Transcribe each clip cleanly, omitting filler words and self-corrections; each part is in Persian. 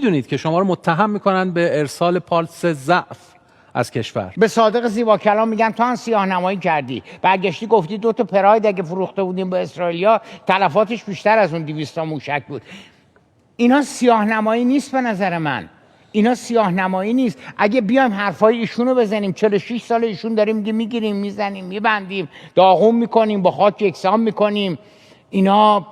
بدونید که شما رو متهم میکنن به ارسال پالس ضعف از کشور. به صادق زیبا کلام میگن تو هم سیاه‌نمایی کردی، برگشتی گفتی 2 تا پراید اگه فروخته بودیم به اسرائیلیا تلفاتش بیشتر از اون 200 تا موشک بود. اینا سیاه‌نمایی نیست به نظر من. اینا سیاه‌نمایی نیست. اگه بیایم حرفای ایشونو بزنیم، 46 سال ایشون داریم میگیریم میزنیم میبندیم، داغون میکنیم، با خاک یکسان میکنیم. اینا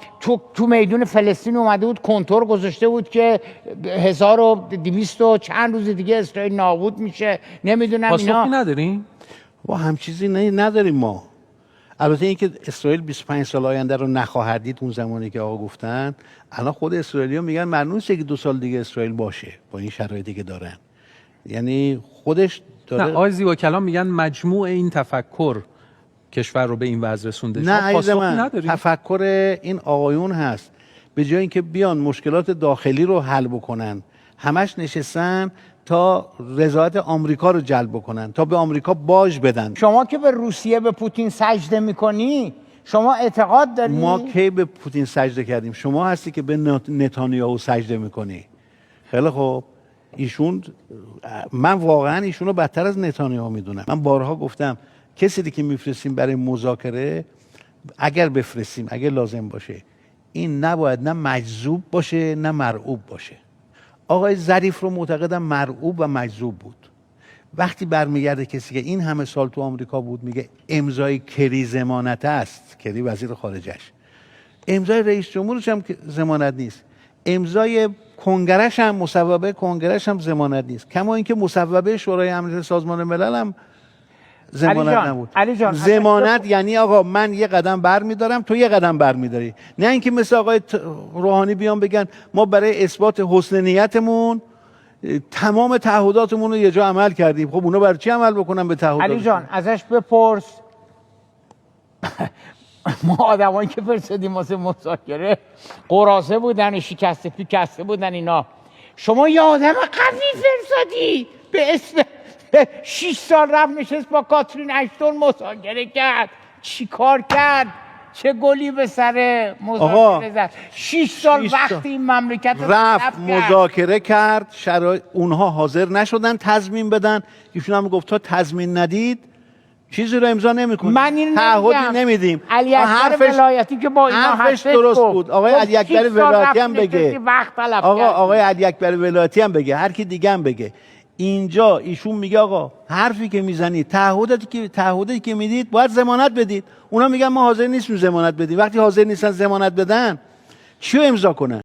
تو میدون فلسطین اومده بود کنتور گذاشته بود که 1200 و چند روز دیگه اسرائیل نابود میشه. نمیدونم اینا پاسخی نداریم؟ و هم چیزی نداریم ما. البته اینکه اسرائیل 25 سال آینده رو نخواهد دید اون زمانی که آقا گفتن، الان خود اسرائیلی‌ها میگن معلومه که 2 سال دیگه اسرائیل باشه با این شرایطی که دارن. یعنی خودش داره. نه آقای زیبا کلام میگن مجموع این تفکر کشور رو به این وضع رسونده. نه عزیز من، نداریم؟ تفکر این آقایون هست. به جای اینکه بیان مشکلات داخلی رو حل بکنن، همش نشستن تا رضایت آمریکا رو جلب بکنن، تا به آمریکا باج بدن. شما که به روسیه به پوتین سجده میکنی، شما اعتقاد داری؟ ما کی به پوتین سجده کردیم؟ شما هستی که به نتانیاهو سجده میکنی. خیلی خوب، ایشون، من واقعا ایشون رو بدتر از نتانیاهو میدونم. من بارها گفتم کسی که میفرستیم برای مذاکره، اگر بفرستیم، اگر لازم باشه، این نباید نه مجذوب باشه نه مرعوب باشه. آقای ظریف رو معتقدم مرعوب و مجذوب بود. وقتی برمیگرده کسی که این همه سال تو آمریکا بود میگه امضای کری ضمانت است، کری وزیر خارجش، امضای رئیس جمهورش هم ضمانت نیست، امضای کنگرهش هم، مصوبه کنگرهش هم ضمانت نیست، کما اینکه مصوبه شورای امنیت سازمان ملل هم ضمانت نبود. ضمانت یعنی آقا من یه قدم برمیدارم، تو یه قدم برمیداری، نه اینکه مثل آقای روحانی بیان بگن ما برای اثبات حسن نیتمون تمام تعهداتمون رو یه جا عمل کردیم. خب اونا برای چی عمل بکنن به تعهدات؟ علی جان ازش بپرس. ما آدمایی که فرستادیم واسه مذاکره قراصه بودن، شکسته پیکسته بودن اینا. شما یه آدم قوی فرستادی به اسم 6 سال رفت نشست با کاترین اشتون مذاکره کرد. چی کار کرد؟ چه گلی به سر مذاکره زد؟ 6 سال وقت این مملکت رفت مذاکره کرد، اونها حاضر نشدن تضمین بدن. ایشون هم گفت تا تضمین ندید چیزی رو امضا نمی‌کنیم، من این تعهدی نمیدیم. علی اکبر ولایتی که با اینا حرفش درست بود. آقای علی اکبر ولایتی هم بگه، آقای علی اکبر ولایتی هم بگه، هر کی دیگه هم بگه. اینجا ایشون میگه آقا حرفی که میزنید، تعهدی که میدید باید ضمانت بدید. اونا میگن ما حاضر نیستیم ضمانت بدیم. وقتی حاضر نیستن ضمانت بدن چی رو امضا کنن؟